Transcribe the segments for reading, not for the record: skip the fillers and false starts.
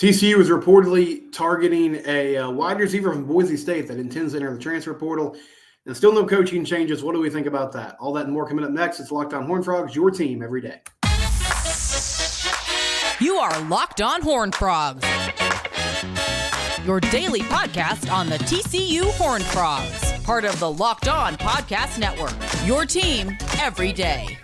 TCU is reportedly targeting a wide receiver from Boise State that intends to enter the transfer portal. And still no coaching changes. What do we think about that? All that and more coming up next. It's Locked On Horned Frogs, your team every day. You are Locked On Horned Frogs, your daily podcast on the TCU Horned Frogs, part of the Locked On Podcast Network, your team every day.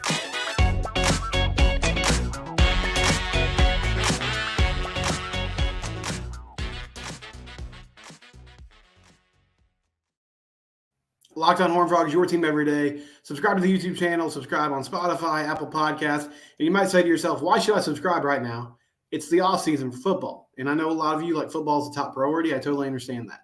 Locked On Horned Frogs, your team every day. Subscribe to the YouTube channel. Subscribe on Spotify, Apple Podcasts. And you might say to yourself, why should I subscribe right now? It's the offseason for football. And I know a lot of you like football is the top priority. I totally understand that.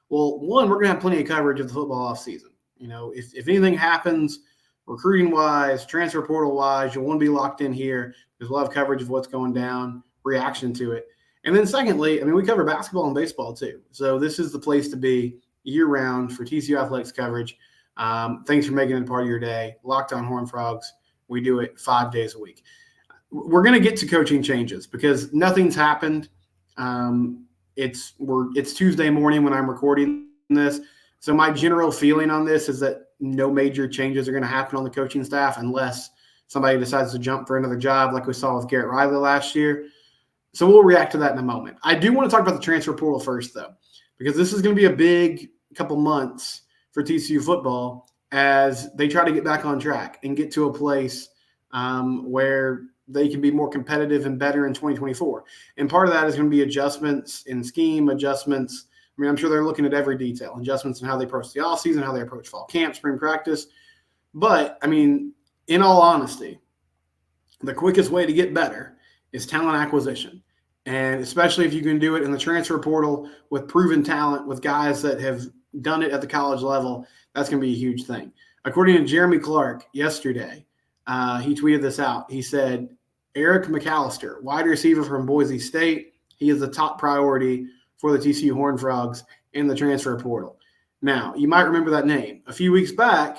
Well, one, we're going to have plenty of coverage of the football offseason. You know, if anything happens, recruiting-wise, transfer portal-wise, you'll want to be locked in here because we'll have coverage of what's going down, reaction to it. And then secondly, I mean, we cover basketball and baseball too. So this is the place to be year-round for TCU Athletics coverage. Thanks for making it a part of your day. Locked On Horned Frogs. We do it 5 days a week. We're going to get to coaching changes because nothing's happened. It's Tuesday morning when I'm recording this. So my general feeling on this is that no major changes are going to happen on the coaching staff unless somebody decides to jump for another job like we saw with Garrett Riley last year. So we'll react to that in a moment. I do want to talk about the transfer portal first, though, because this is going to be a big couple months for TCU football as they try to get back on track and get to a place where they can be more competitive and better in 2024. And part of that is going to be adjustments in scheme, adjustments. I mean, I'm sure they're looking at every detail, adjustments in how they approach the offseason, how they approach fall camp, spring practice. But, I mean, in all honesty, the quickest way to get better is talent acquisition. And especially if you can do it in the transfer portal with proven talent, with guys that have done it at the college level, that's going to be a huge thing. According to Jeremy Clark yesterday, he tweeted this out. He said, Eric McAllister, wide receiver from Boise State, he is the top priority for the TCU Horned Frogs in the transfer portal. Now, you might remember that name. A few weeks back,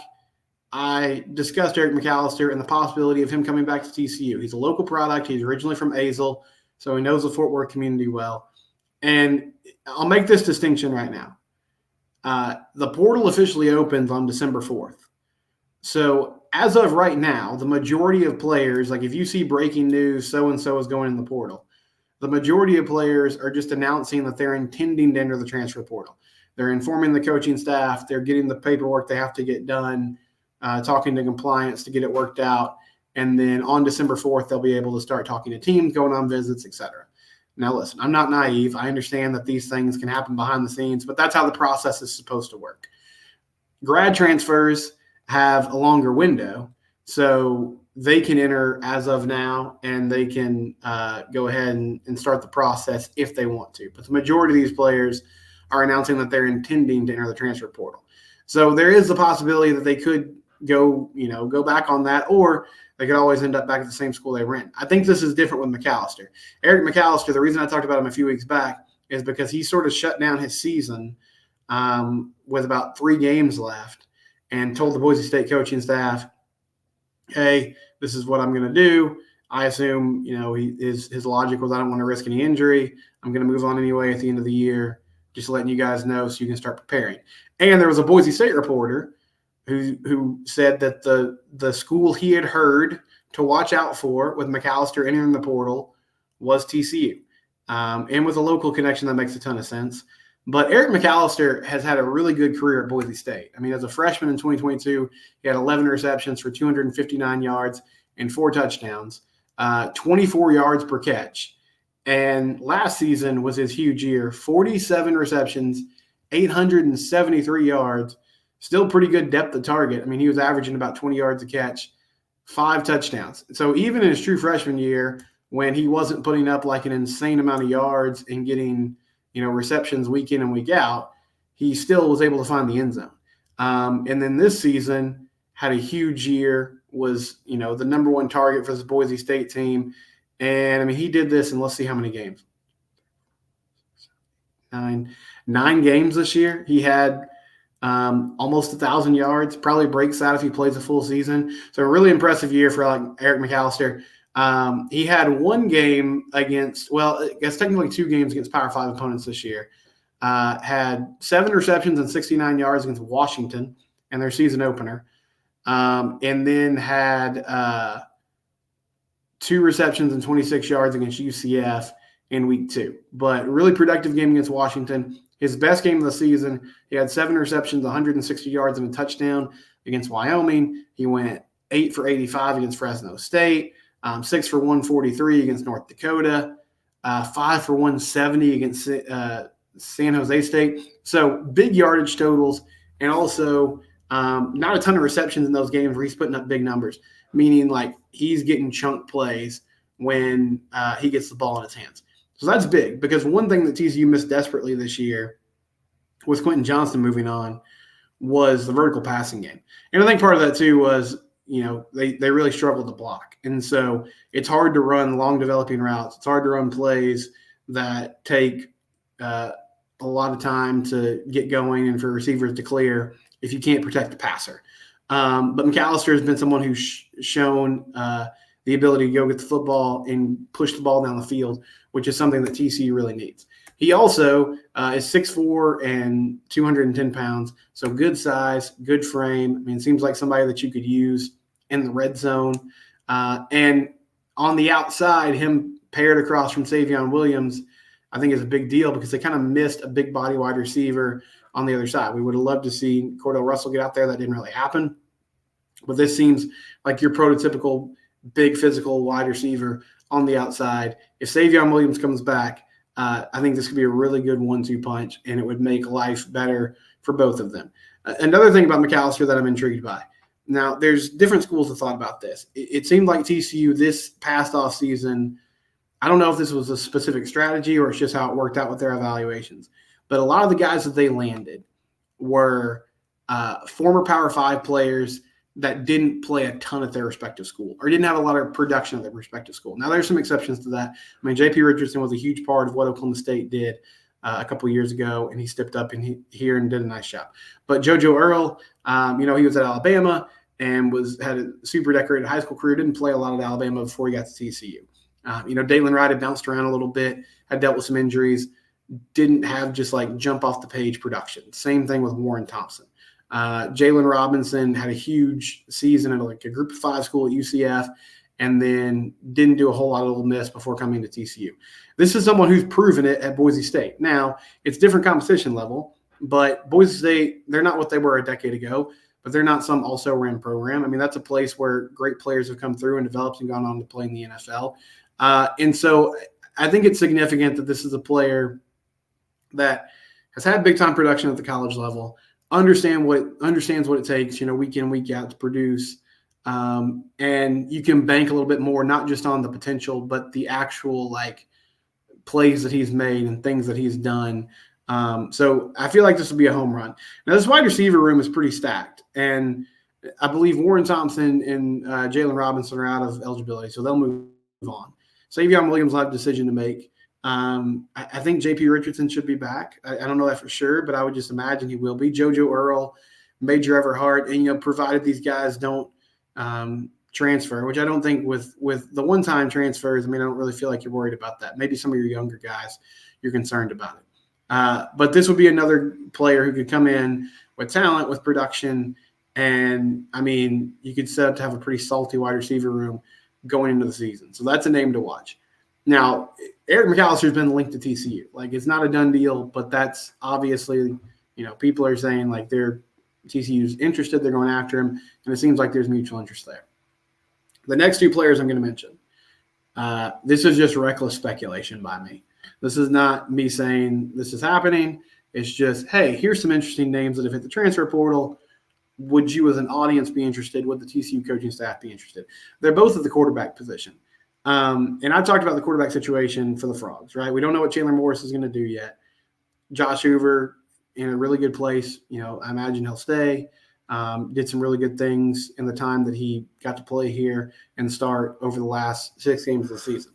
I discussed Eric McAllister and the possibility of him coming back to TCU. He's a local product. He's originally from Azle, so he knows the Fort Worth community well. And I'll make this distinction right now. The portal officially opens on December 4th. So as of right now, the majority of players, like if you see breaking news, so-and-so is going in the portal, the majority of players are just announcing that they're intending to enter the transfer portal. They're informing the coaching staff. They're getting the paperwork they have to get done, talking to compliance to get it worked out. And then on December 4th, they'll be able to start talking to teams, going on visits, etc. Now, listen, I'm not naive. I understand that these things can happen behind the scenes, but that's how the process is supposed to work. Grad transfers have a longer window, so they can enter as of now, and they can go ahead and start the process if they want to. But the majority of these players are announcing that they're intending to enter the transfer portal. So there is the possibility that they could go back on that, or they could always end up back at the same school they were in. I think this is different with McAllister. Eric McAllister, the reason I talked about him a few weeks back is because he sort of shut down his season with about 3 games left and told the Boise State coaching staff, hey, this is what I'm going to do. I assume, his logic was I don't want to risk any injury. I'm going to move on anyway at the end of the year, just letting you guys know so you can start preparing. And there was a Boise State reporter who said that the school he had heard to watch out for with McAllister entering the portal was TCU. And with a local connection, that makes a ton of sense. But Eric McAllister has had a really good career at Boise State. I mean, as a freshman in 2022, he had 11 receptions for 259 yards and 4 touchdowns, 24 yards per catch. And last season was his huge year, 47 receptions, 873 yards, still pretty good depth of target. I mean, he was averaging about 20 yards a catch, 5 touchdowns. So even in his true freshman year, when he wasn't putting up like an insane amount of yards and getting, receptions week in and week out, he still was able to find the end zone. And then this season had a huge year, was, the number one target for this Boise State team. And, I mean, he did this in let's see how many games. 9 games this year. He had almost 1,000 yards, probably breaks that if he plays a full season. So a really impressive year for Eric McAllister. He had one game against, well, I guess technically 2 games against Power 5 opponents this year. Had 7 receptions and 69 yards against Washington in their season opener. And then had 2 receptions and 26 yards against UCF in week 2. But really productive game against Washington. His best game of the season, he had 7 receptions, 160 yards, and a touchdown against Wyoming. He went 8 for 85 against Fresno State, 6 for 143 against North Dakota, 5 for 170 against San Jose State. So big yardage totals, and also not a ton of receptions in those games where he's putting up big numbers, meaning like he's getting chunk plays when he gets the ball in his hands. So that's big, because one thing that TCU missed desperately this year with Quentin Johnston moving on was the vertical passing game. And I think part of that too was, they really struggled to block. And so it's hard to run long developing routes. It's hard to run plays that take a lot of time to get going and for receivers to clear if you can't protect the passer. But McAllister has been someone who's shown the ability to go get the football and push the ball down the field, which is something that TCU really needs. He also is 6'4" and 210 pounds, so good size, good frame. I mean, it seems like somebody that you could use in the red zone. And on the outside, him paired across from Savion Williams, I think is a big deal, because they kind of missed a big body wide receiver on the other side. We would have loved to see Cordell Russell get out there. That didn't really happen. But this seems like your prototypical big physical wide receiver on the outside. If Savion Williams comes back, I think this could be a really good 1-2 punch, and it would make life better for both of them. Another thing about McAllister that I'm intrigued by. Now, there's different schools of thought about this. It seemed like TCU this past offseason, I don't know if this was a specific strategy or it's just how it worked out with their evaluations, but a lot of the guys that they landed were former Power 5 players that didn't play a ton at their respective school or didn't have a lot of production at their respective school. Now, there's some exceptions to that. I mean, J.P. Richardson was a huge part of what Oklahoma State did a couple of years ago, and he stepped up here and did a nice job. But JoJo Earl, he was at Alabama and had a super decorated high school career, didn't play a lot at Alabama before he got to TCU. Dalen Wright had bounced around a little bit, had dealt with some injuries, didn't have just like jump off the page production. Same thing with Warren Thompson. Jalen Robinson had a huge season at like a group of 5 school at UCF, and then didn't do a whole lot of Ole Miss before coming to TCU. This is someone who's proven it at Boise State. Now, it's different competition level, but Boise State, they're not what they were a decade ago, but they're not some also-ran program. I mean, that's a place where great players have come through and developed and gone on to play in the NFL. And so I think it's significant that this is a player that has had big-time production at the college level, understands what it takes, week in, week out to produce. And you can bank a little bit more, not just on the potential, but the actual plays that he's made and things that he's done. So I feel like this will be a home run. Now, this wide receiver room is pretty stacked, and I believe Warren Thompson and Jalen Robinson are out of eligibility, so they'll move on. Savion Williams will have a decision to make. I think J.P. Richardson should be back. I don't know that for sure, but I would just imagine he will be. JoJo Earl, Major Everhart, and provided these guys don't transfer, which I don't think with the one-time transfers. I mean, I don't really feel like you're worried about that. Maybe some of your younger guys, you're concerned about it. But this would be another player who could come in with talent, with production, and I mean, you could set up to have a pretty salty wide receiver room going into the season. So that's a name to watch. Now, Eric McAllister has been linked to TCU. It's not a done deal, but that's obviously, people are saying TCU's interested, they're going after him, and it seems like there's mutual interest there. The next 2 players I'm going to mention, this is just reckless speculation by me. This is not me saying this is happening. It's just, hey, here's some interesting names that have hit the transfer portal. Would you as an audience be interested? Would the TCU coaching staff be interested? They're both at the quarterback position. And I talked about the quarterback situation for the Frogs, right? We don't know what Chandler Morris is going to do yet. Josh Hoover in a really good place. I imagine he'll stay. Did some really good things in the time that he got to play here and start over the last 6 games of the season.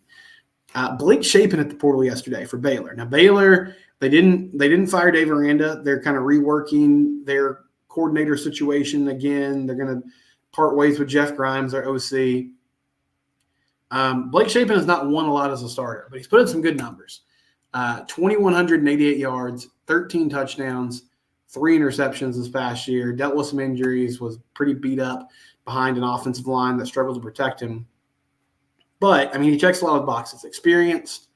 Blake Shapen at the portal yesterday for Baylor. Now, Baylor, they didn't fire Dave Aranda. They're kind of reworking their coordinator situation again. They're going to part ways with Jeff Grimes, their OC. Blake Shapen has not won a lot as a starter, but he's put in some good numbers. 2,188 yards, 13 touchdowns, 3 interceptions this past year, dealt with some injuries, was pretty beat up behind an offensive line that struggled to protect him. But, I mean, he checks a lot of boxes. Experienced.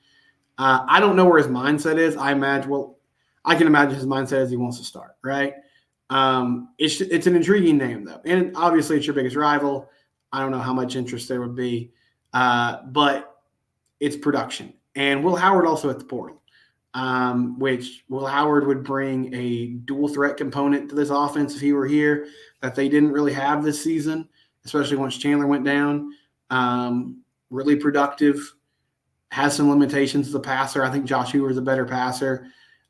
I don't know where his mindset is. I can imagine his mindset is he wants to start, right? It's an intriguing name, though. And obviously it's your biggest rival. I don't know how much interest there would be. But it's production. And Will Howard also at the portal, which Will Howard would bring a dual threat component to this offense if he were here that they didn't really have this season, especially once Chandler went down. Really productive, has some limitations as a passer. I think Josh Hoover's a better passer.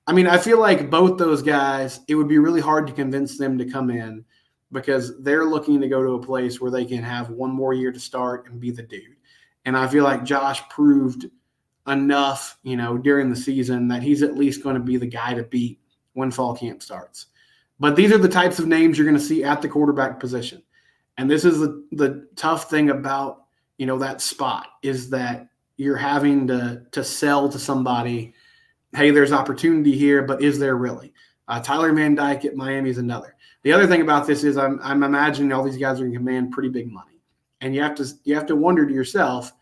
I mean, I feel like both those guys, it would be really hard to convince them to come in because they're looking to go to a place where they can have one more year to start and be the dude. And I feel like Josh proved enough, during the season that he's at least going to be the guy to beat when fall camp starts. But these are the types of names you're going to see at the quarterback position. And this is the tough thing about, that spot is that you're having to sell to somebody, hey, there's opportunity here, but is there really? Tyler Van Dyke at Miami is another. The other thing about this is I'm imagining all these guys are going to command pretty big money. And you have to wonder to yourself,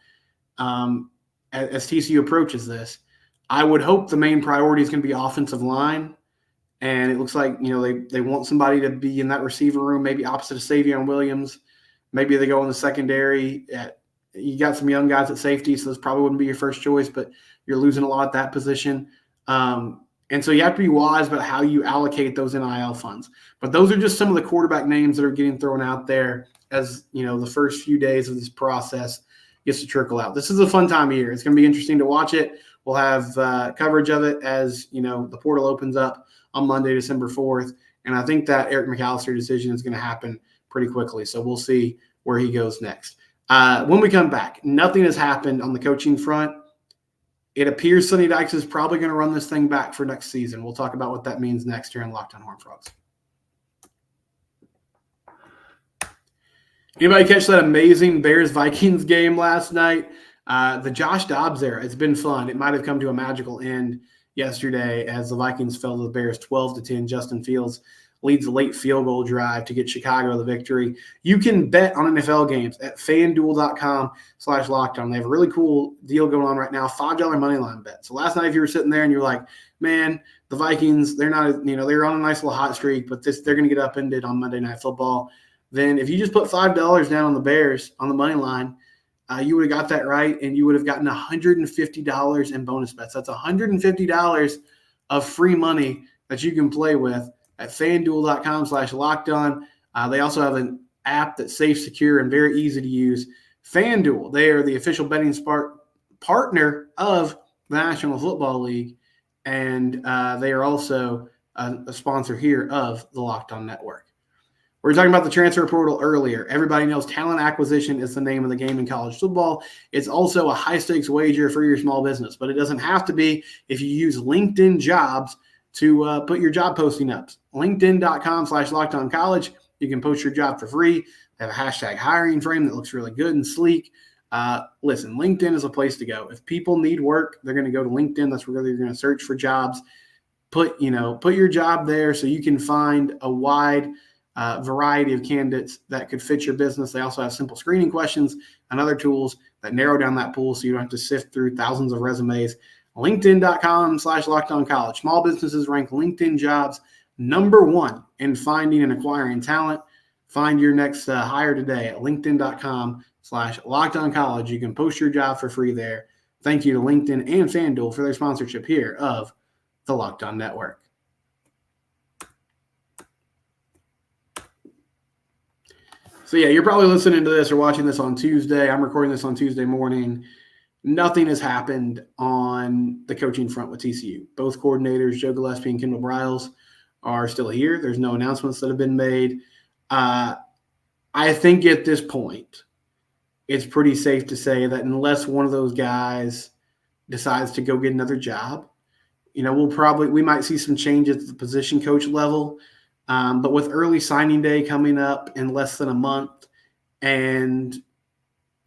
as TCU approaches this, I would hope the main priority is going to be offensive line. And it looks like, they want somebody to be in that receiver room, maybe opposite of Savion Williams. Maybe they go in the secondary. You got some young guys at safety, so this probably wouldn't be your first choice, but you're losing a lot at that position. And so you have to be wise about how you allocate those NIL funds. But those are just some of the quarterback names that are getting thrown out there as, the first few days of this process gets to trickle out. This is a fun time of year. It's going to be interesting to watch it. We'll have coverage of it as, the portal opens up on Monday, December 4th. And I think that Eric McAllister decision is going to happen pretty quickly. So we'll see where he goes next. When we come back, nothing has happened on the coaching front. It appears Sonny Dykes is probably going to run this thing back for next season. We'll talk about what that means next here on Locked On Horned Frogs. Anybody catch that amazing Bears-Vikings game last night? The Josh Dobbs era, it's been fun. It might have come to a magical end yesterday as the Vikings fell to the Bears 12-10. Justin Fields leads a late field goal drive to get Chicago the victory. You can bet on NFL games at FanDuel.com/lockedon. They have a really cool deal going on right now, $5 moneyline bet. So last night, if you were sitting there and you're like, man, the Vikings, they're not, they're on a nice little hot streak, but they're going to get upended on Monday Night Football. Then if you just put $5 down on the Bears on the money line, you would have got that right, and you would have gotten $150 in bonus bets. That's $150 of free money that you can play with at FanDuel.com/lockedon. They also have an app that's safe, secure, and very easy to use. FanDuel, they are the official betting partner of the National Football League, and they are also a sponsor here of the Locked On Network. We were talking about the transfer portal earlier. Everybody knows talent acquisition is the name of the game in college football. It's also a high-stakes wager for your small business, but it doesn't have to be if you use LinkedIn Jobs to put your job posting up. LinkedIn.com/lockedoncollege. You can post your job for free. They have a hashtag hiring frame that looks really good and sleek. Listen, LinkedIn is a place to go. If people need work, they're going to go to LinkedIn. That's where they're going to search for jobs. Put your job there so you can find a wide variety of candidates that could fit your business. They also have simple screening questions and other tools that narrow down that pool so you don't have to sift through thousands of resumes. LinkedIn.com/lockedoncollege. Small businesses rank LinkedIn jobs number 1 in finding and acquiring talent. Find your next hire today at LinkedIn.com/lockedoncollege. You can post your job for free there. Thank you to LinkedIn and FanDuel for their sponsorship here of the Locked On Network. So, yeah, you're probably listening to this or watching this on Tuesday. I'm recording this on Tuesday morning. Nothing has happened on the coaching front with TCU. Both coordinators, Joe Gillespie and Kendall Briles, are still here. There's no announcements that have been made. I think at this point, it's pretty safe to say that unless one of those guys decides to go get another job, we might see some changes at the position coach level. But with early signing day coming up in less than a month, and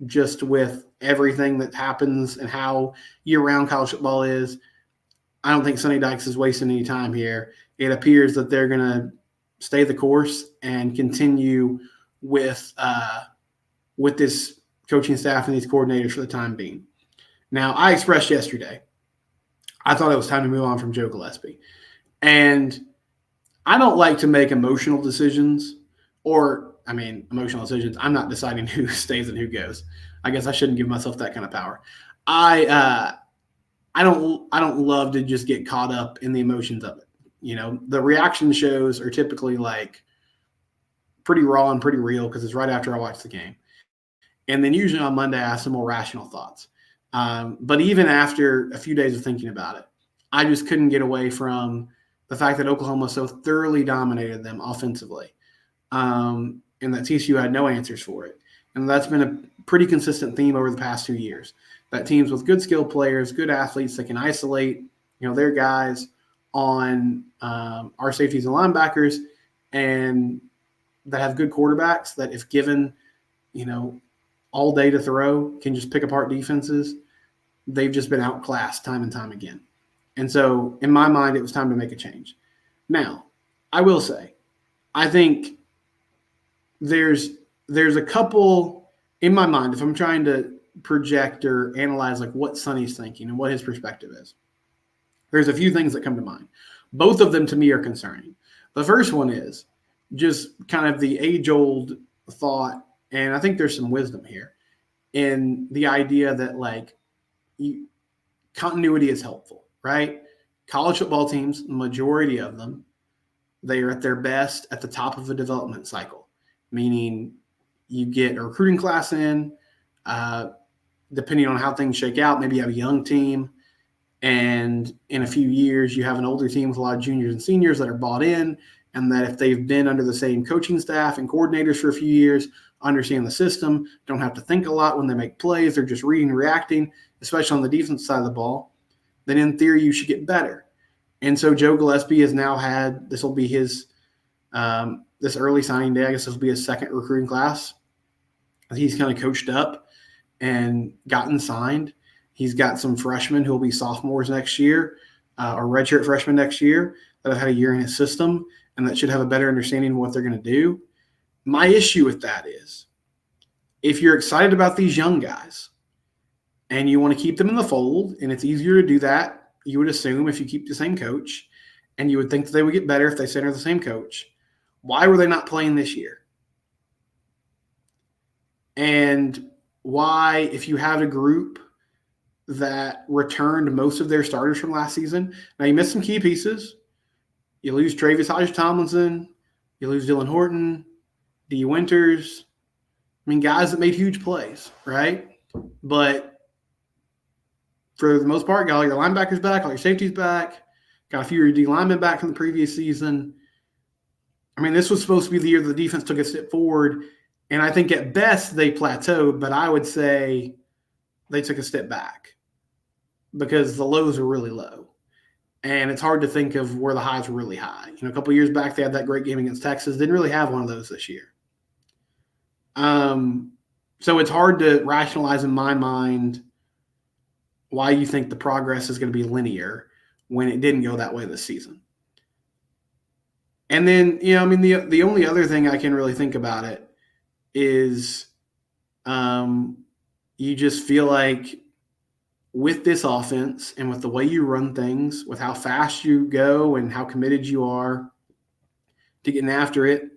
just with everything that happens and how year-round college football is, I don't think Sonny Dykes is wasting any time here. It appears that they're going to stay the course and continue with this coaching staff and these coordinators for the time being. Now, I expressed yesterday, I thought it was time to move on from Joe Gillespie. And I don't like to make emotional decisions emotional decisions. I'm not deciding who stays and who goes. I guess I shouldn't give myself that kind of power. I don't love to just get caught up in the emotions of it. You know, the reaction shows are typically like pretty raw and pretty real because it's right after I watch the game. And then usually on Monday, I have some more rational thoughts. But even after a few days of thinking about it, I just couldn't get away from the fact that Oklahoma so thoroughly dominated them offensively, and that TCU had no answers for it. And that's been a pretty consistent theme over the past 2 years, that teams with good skilled players, good athletes that can isolate, their guys on our safeties and linebackers, and that have good quarterbacks that if given, all day to throw, can just pick apart defenses. They've just been outclassed time and time again. And so in my mind, it was time to make a change. Now, I will say, I think there's a couple in my mind, if I'm trying to project or analyze like what Sonny's thinking and what his perspective is, there's a few things that come to mind. Both of them to me are concerning. The first one is just kind of the age-old thought, and I think there's some wisdom here in the idea that continuity is helpful, right? College football teams, the majority of them, they are at their best at the top of a development cycle, meaning you get a recruiting class in, depending on how things shake out, maybe you have a young team, and in a few years you have an older team with a lot of juniors and seniors that are bought in, and that if they've been under the same coaching staff and coordinators for a few years, understand the system, don't have to think a lot when they make plays, they're just reading and reacting, especially on the defense side of the ball, then in theory you should get better. And so Joe Gillespie has now had, this will be his, this early signing day, I guess this will be his second recruiting class. He's kind of coached up and gotten signed. He's got some freshmen who will be sophomores next year, or redshirt freshmen next year, that have had a year in his system and that should have a better understanding of what they're going to do. My issue with that is, if you're excited about these young guys and you want to keep them in the fold, and it's easier to do that, you would assume, if you keep the same coach, and you would think that they would get better if they stay under the same coach, why were they not playing this year? And why, if you have a group that returned most of their starters from last season, now you missed some key pieces. You lose Travis Hodge-Tomlinson, you lose Dylan Horton, D. Winters. I mean, guys that made huge plays, right? But for the most part, got all your linebackers back, all your safeties back, got a few of your D linemen back from the previous season. I mean, this was supposed to be the year the defense took a step forward, and I think at best they plateaued, but I would say they took a step back because the lows are really low. And it's hard to think of where the highs were really high. A couple of years back, they had that great game against Texas. Didn't really have one of those this year. So it's hard to rationalize in my mind why you think the progress is going to be linear when it didn't go that way this season. And then, the only other thing I can really think about it is you just feel like with this offense and with the way you run things, with how fast you go and how committed you are to getting after it,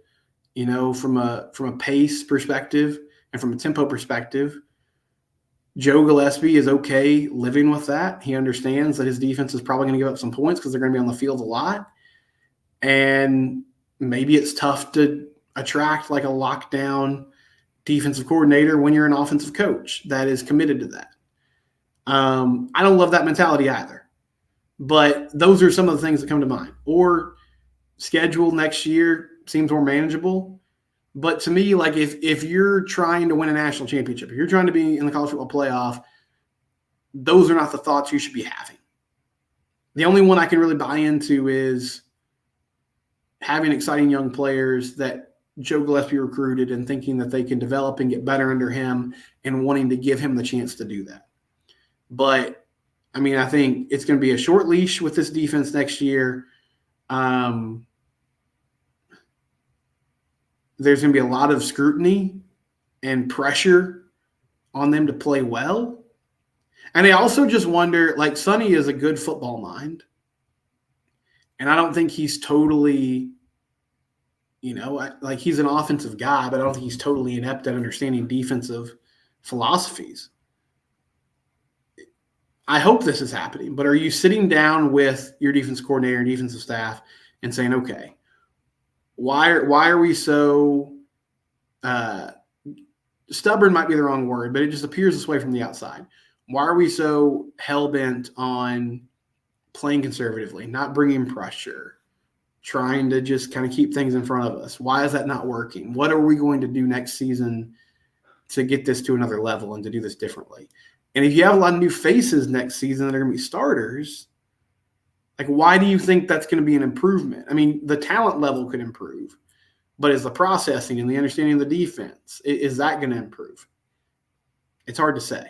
from a pace perspective and from a tempo perspective, Joe Gillespie is okay living with that. He understands that his defense is probably going to give up some points because they're going to be on the field a lot. And maybe it's tough to attract like a lockdown defensive coordinator when you're an offensive coach that is committed to that. I don't love that mentality either, but those are some of the things that come to mind. Or schedule next year seems more manageable. But to me, like if you're trying to win a national championship, if you're trying to be in the college football playoff, those are not the thoughts you should be having. The only one I can really buy into is having exciting young players that Joe Gillespie recruited and thinking that they can develop and get better under him and wanting to give him the chance to do that. But, I mean, I think it's going to be a short leash with this defense next year. There's going to be a lot of scrutiny and pressure on them to play well. And I also just wonder, like, Sonny is a good football mind. And I don't think he's totally, like he's an offensive guy, but I don't think he's totally inept at understanding defensive philosophies. I hope this is happening, but are you sitting down with your defense coordinator and defensive staff and saying, okay, why are we so stubborn might be the wrong word, but it just appears this way from the outside. Why are we so hell-bent on playing conservatively, not bringing pressure, trying to just kind of keep things in front of us? Why is that not working? What are we going to do next season to get this to another level and to do this differently? And if you have a lot of new faces next season that are going to be starters, like, why do you think that's going to be an improvement? I mean, the talent level could improve, but is the processing and the understanding of the defense, is that going to improve? It's hard to say.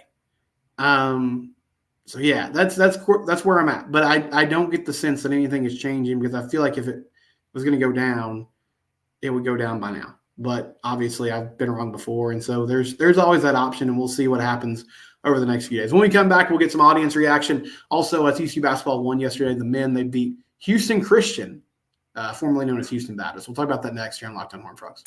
So yeah, that's where I'm at. But I don't get the sense that anything is changing, because I feel like if it was going to go down, it would go down by now. But obviously I've been wrong before, and so there's always that option, and we'll see what happens over the next few days. When we come back, we'll get some audience reaction. Also, TCU basketball won yesterday. The men, they beat Houston Christian, formerly known as Houston Baptist. We'll talk about that next here on Locked On Horned Frogs.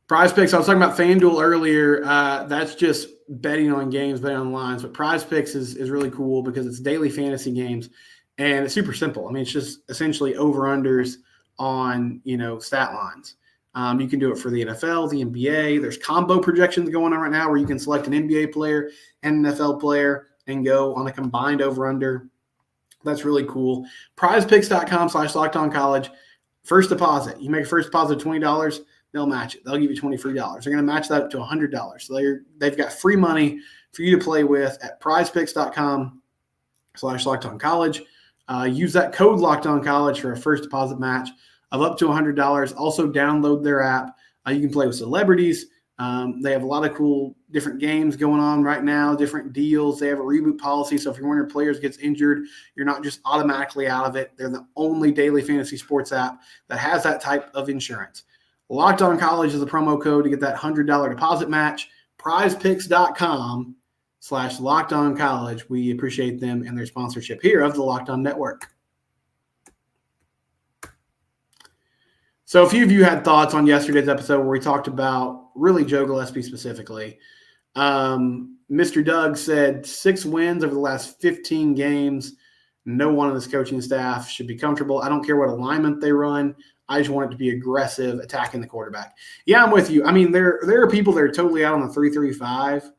PrizePicks, I was talking about FanDuel earlier. That's just betting on games, betting on lines. But PrizePicks is really cool because it's daily fantasy games, and it's super simple. I mean, it's just essentially over-unders on, stat lines. You can do it for the NFL, the NBA. There's combo projections going on right now where you can select an NBA player and an NFL player and go on a combined over-under. That's really cool. PrizePicks.com/LockedOnCollege. First deposit. You make a first deposit of $20, they'll match it. They'll give you $20 free. They're going to match that up to $100. So they've got free money for you to play with at PrizePicks.com/LockedOnCollege. Use that code LockedOnCollege for a first deposit match of up to $100. Also download their app. You can play with celebrities. They have a lot of cool different games going on right now, different deals. They have a reboot policy, so if one of your players gets injured, you're not just automatically out of it. They're the only daily fantasy sports app that has that type of insurance. Locked On College is the promo code to get that $100 deposit match. PrizePicks.com/LockedOnCollege. We appreciate them and their sponsorship here of the Locked On Network. So a few of you had thoughts on yesterday's episode where we talked about really Joe Gillespie specifically. Mr. Doug said 6 wins over the last 15 games. No one on this coaching staff should be comfortable. I don't care what alignment they run. I just want it to be aggressive, attacking the quarterback. Yeah, I'm with you. I mean, there are people that are totally out on the 3-3-5,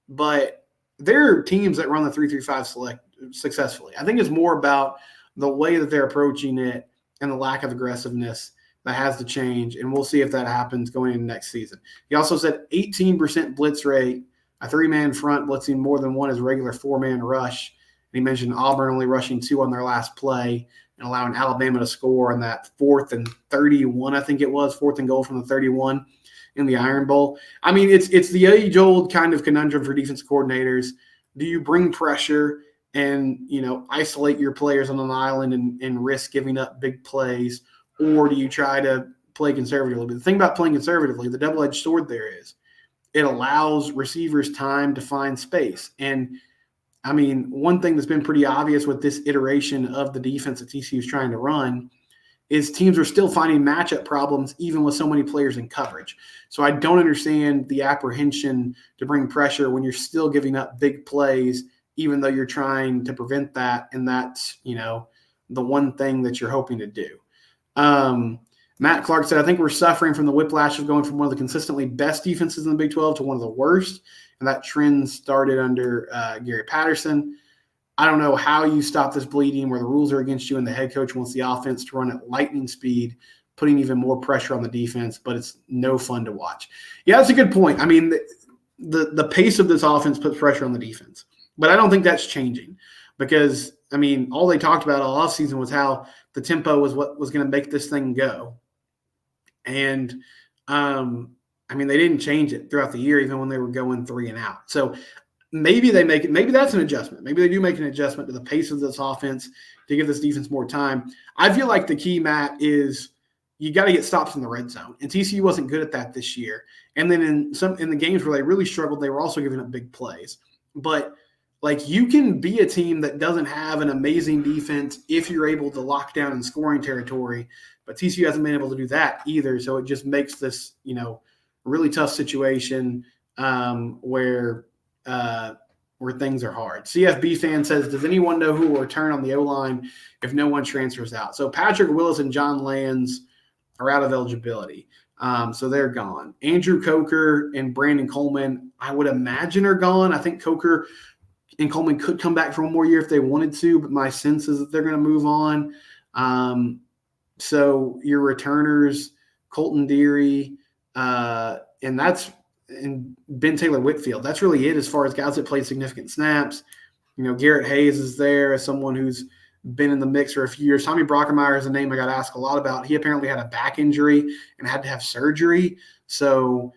but there are teams that run the 3-3-5 successfully. I think it's more about the way that they're approaching it and the lack of aggressiveness that has to change, and we'll see if that happens going into next season. He also said 18% blitz rate, a 3-man front blitzing more than one as a regular 4-man rush. And he mentioned Auburn only rushing 2 on their last play and allowing Alabama to score on that 4th and 31, I think it was, 4th and goal from the 31 in the Iron Bowl. I mean, it's the age-old kind of conundrum for defense coordinators. Do you bring pressure and, isolate your players on an island and risk giving up big plays, or do you try to play conservatively? But the thing about playing conservatively, the double-edged sword there is it allows receivers time to find space. And, I mean, one thing that's been pretty obvious with this iteration of the defense that TCU is trying to run is teams are still finding matchup problems even with so many players in coverage. So I don't understand the apprehension to bring pressure when you're still giving up big plays, even though you're trying to prevent that, and that's, the one thing that you're hoping to do. Matt Clark said, I think we're suffering from the whiplash of going from one of the consistently best defenses in the Big 12 to one of the worst. And that trend started under Gary Patterson. I don't know how you stop this bleeding where the rules are against you and the head coach wants the offense to run at lightning speed, putting even more pressure on the defense, but it's no fun to watch. Yeah, that's a good point. I mean, the pace of this offense puts pressure on the defense, but I don't think that's changing because, I mean, all they talked about all offseason was how the tempo was what was going to make this thing go. And, I mean, they didn't change it throughout the year, even when they were going 3 and out. So maybe they make it. Maybe that's an adjustment. Maybe they do make an adjustment to the pace of this offense to give this defense more time. I feel like the key, Matt, is you got to get stops in the red zone. And TCU wasn't good at that this year. And then in the games where they really struggled, they were also giving up big plays. But like, you can be a team that doesn't have an amazing defense if you're able to lock down in scoring territory. But TCU hasn't been able to do that either. So it just makes this, really tough situation where things are hard. CFB fan says, does anyone know who will return on the O-line if no one transfers out? So Patrick Willis and John Lands are out of eligibility. So they're gone. Andrew Coker and Brandon Coleman, I would imagine, are gone. I think Coker and Coleman could come back for one more year if they wanted to, but my sense is that they're going to move on. So your returners, Colton Deary, and Ben Taylor Whitfield. That's really it as far as guys that played significant snaps. Garrett Hayes is there as someone who's been in the mix for a few years. Tommy Brockermeyer is a name I got asked a lot about. He apparently had a back injury and had to have surgery. So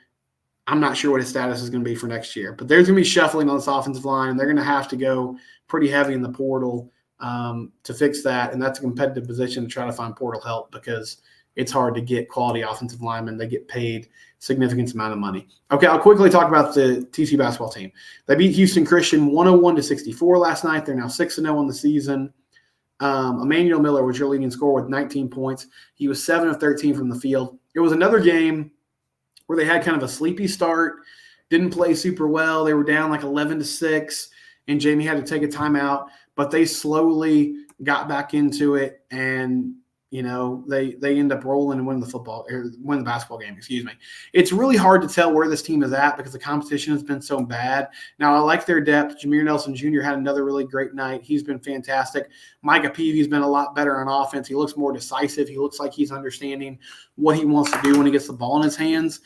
I'm not sure what his status is going to be for next year. But there's going to be shuffling on this offensive line, and they're going to have to go pretty heavy in the portal to fix that. And that's a competitive position to try to find portal help because it's hard to get quality offensive linemen. They get paid significant amount of money. Okay, I'll quickly talk about the TCU basketball team. They beat Houston Christian 101-64 last night. They're now 6-0 on the season. Emmanuel Miller was your leading scorer with 19 points. He was 7 of 13 from the field. It was another game where they had kind of a sleepy start, didn't play super well. They were down like 11-6, and Jamie had to take a timeout, but they slowly got back into it, and they end up rolling and win the basketball game. It's really hard to tell where this team is at because the competition has been so bad. Now, I like their depth. Jameer Nelson Jr. had another really great night. He's been fantastic. Micah Peavy's been a lot better on offense. He looks more decisive. He looks like he's understanding what he wants to do when he gets the ball in his hands.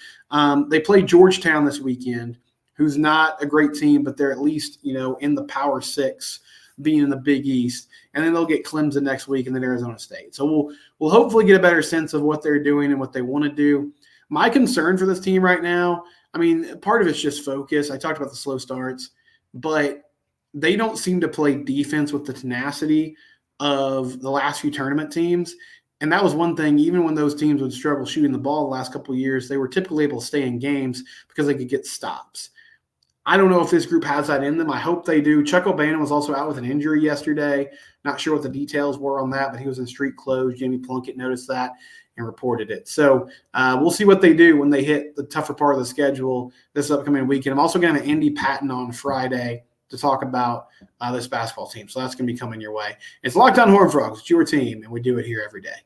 They play Georgetown this weekend, who's not a great team, but they're at least, in the Power 6, being in the Big East. And then they'll get Clemson next week and then Arizona State. So we'll hopefully get a better sense of what they're doing and what they want to do. My concern for this team right now, part of it's just focus. I talked about the slow starts, but they don't seem to play defense with the tenacity of the last few tournament teams. And that was one thing, even when those teams would struggle shooting the ball the last couple of years, they were typically able to stay in games because they could get stops. I don't know if this group has that in them. I hope they do. Chuck O'Bannon was also out with an injury yesterday. Not sure what the details were on that, but he was in street clothes. Jamie Plunkett noticed that and reported it. So we'll see what they do when they hit the tougher part of the schedule this upcoming weekend. I'm also going to have Andy Patton on Friday to talk about this basketball team. So that's going to be coming your way. It's Locked On Horned Frogs. It's your team, and we do it here every day.